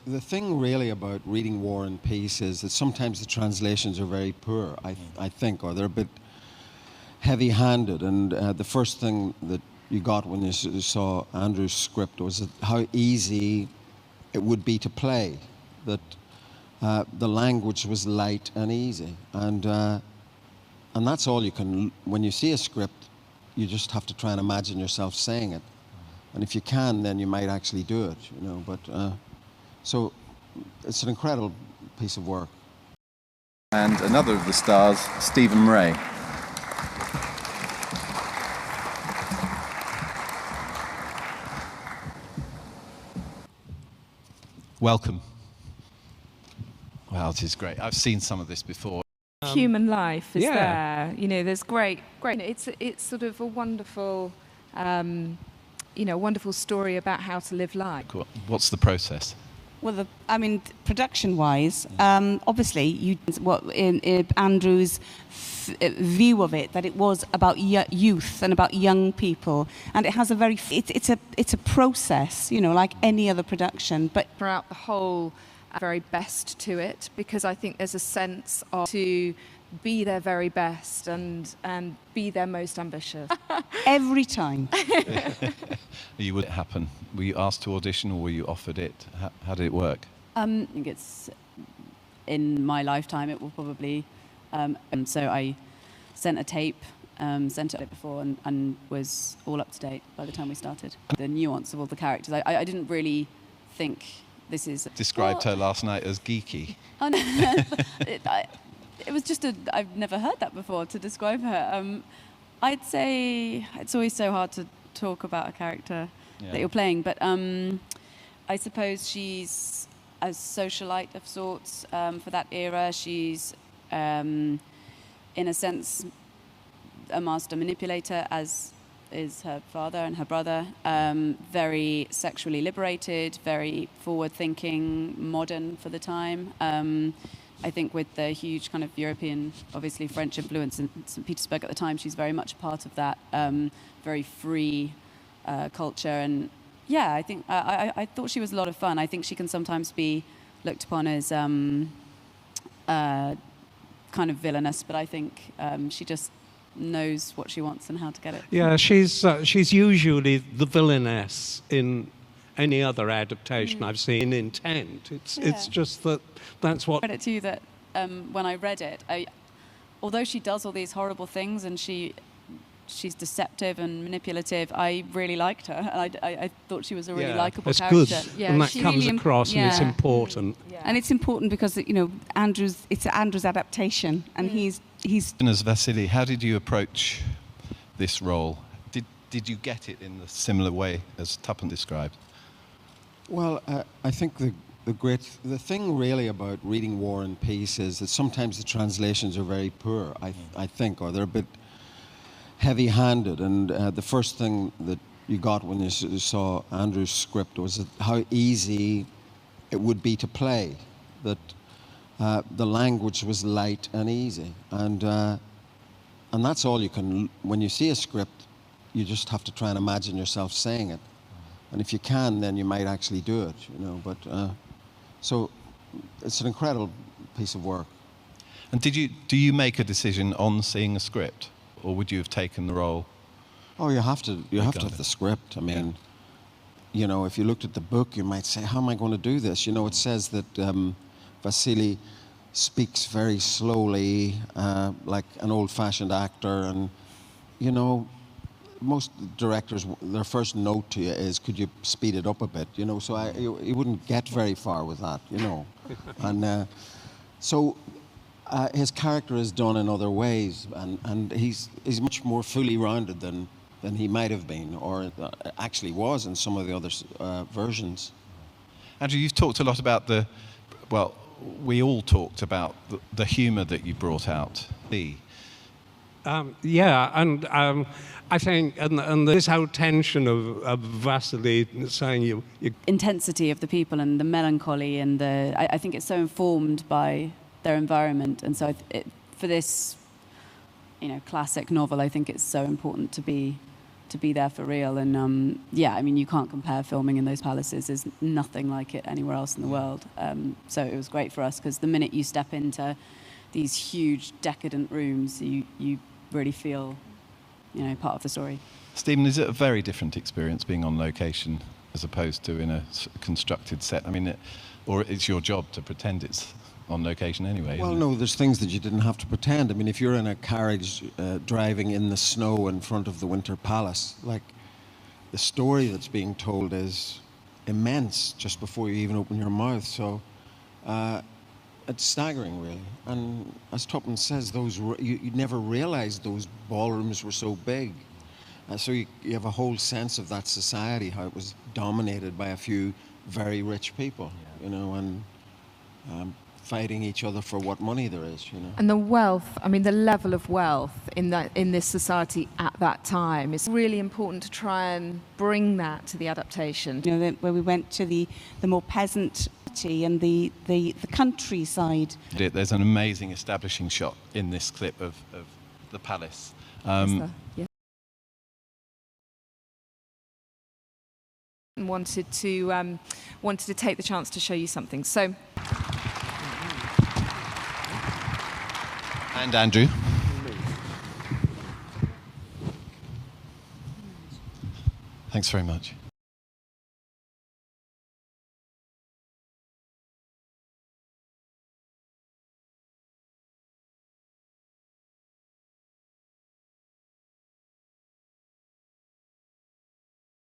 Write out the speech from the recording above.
the thing really about reading War and Peace is that sometimes the translations are very poor, I think, or they're a bit heavy-handed. And the first thing that you got when you saw Andrew's script was how easy it would be to play, that the language was light and easy. And that's all you can, when you see a script, you just have to try and imagine yourself saying it. And if you can, then you might actually do it, you know. But so it's an incredible piece of work. And another of the stars, Stephen-Rea. Welcome. Well, it is great. I've seen some of this before. Human life is there. You know, there's great. It's sort of a wonderful, wonderful story about how to live life. Cool. What's the process? Well, production-wise, obviously, in Andrew's view of it, that it was about youth and about young people, and it has a very, it's a process, you know, like any other production, but Throughout the whole, very best to it, because I think there's a sense of to be their very best and be their most ambitious. every time. You would it happen? Were you asked to audition, or were you offered it? How did it work? I think it's in my lifetime. It will probably, and so I sent a tape, sent it before, and was all up to date by the time we started. The nuance of all the characters, I didn't really think this is. Described her last night as geeky. Oh, no. It was just I've never heard that before to describe her. I'd say it's always so hard to talk about a character that you're playing, but I suppose she's a socialite of sorts for that era. She's, in a sense, a master manipulator, as is her father and her brother. Very sexually liberated, very forward-thinking, modern for the time. I think with the huge kind of European, obviously French influence in St. Petersburg at the time, she's very much a part of that very free culture. And yeah, I think I thought she was a lot of fun. I think she can sometimes be looked upon as kind of villainous, but I think she just knows what she wants and how to get it. Yeah, she's usually the villainess in any other adaptation I've seen. Intent. It's just that's what. Credit to you that when I read it, although she does all these horrible things and she's deceptive and manipulative, I really liked her. And I thought she was a really likable character. It's good, and that comes across, and it's important. Yeah. And it's important because it's Andrew's adaptation, and he's. As Vasily, how did you approach this role? Did you get it in the similar way as Tuppen described? Well, I think the thing really about reading War and Peace is that sometimes the translations are very poor, I think, or they're a bit heavy-handed. And the first thing that you got when you saw Andrew's script was how easy it would be to play, that the language was light and easy. And that's all you can, when you see a script, you just have to try and imagine yourself saying it. And if you can, then you might actually do it, you know. But so it's an incredible piece of work. And do you make a decision on seeing a script, or would you have taken the role? Oh, you have to have the script. I mean, you know, if you looked at the book, you might say, how am I going to do this? You know, it says that Vasily speaks very slowly, like an old-fashioned actor, and you know, most directors, their first note to you is, could you speed it up a bit, you know, so you wouldn't get very far with that, you know. And so his character is done in other ways, and he's much more fully rounded than he might have been, or actually was in some of the other versions. Andrew, you've talked a lot about we all talked about the humour that you brought out. I think, and this whole tension of Vasily saying you intensity of the people and the melancholy, and I think it's so informed by their environment, and so for this, you know, classic novel, I think it's so important to be to be there for real. And yeah, I mean, you can't compare filming in those palaces. There's nothing like it anywhere else in the world. So it was great for us because the minute you step into these huge decadent rooms, you really feel, you know, part of the story. Stephen, is it a very different experience being on location as opposed to in a constructed set? I mean, or it's your job to pretend it's on location anyway? Well, no, there's things that you didn't have to pretend. I mean, if you're in a carriage driving in the snow in front of the Winter Palace, like, the story that's being told is immense just before you even open your mouth. So it's staggering, really. And as Tuppen says, you never realized those ballrooms were so big. So you have a whole sense of that society, how it was dominated by a few very rich people, you know, and fighting each other for what money there is, you know. And the wealth, I mean, the level of wealth in this society at that time is really important to try and bring that to the adaptation. You know, where we went to the more peasant and the countryside. There's an amazing establishing shot in this clip of the palace. Yeah. Wanted to take the chance to show you something. So. And Andrew. Thanks very much.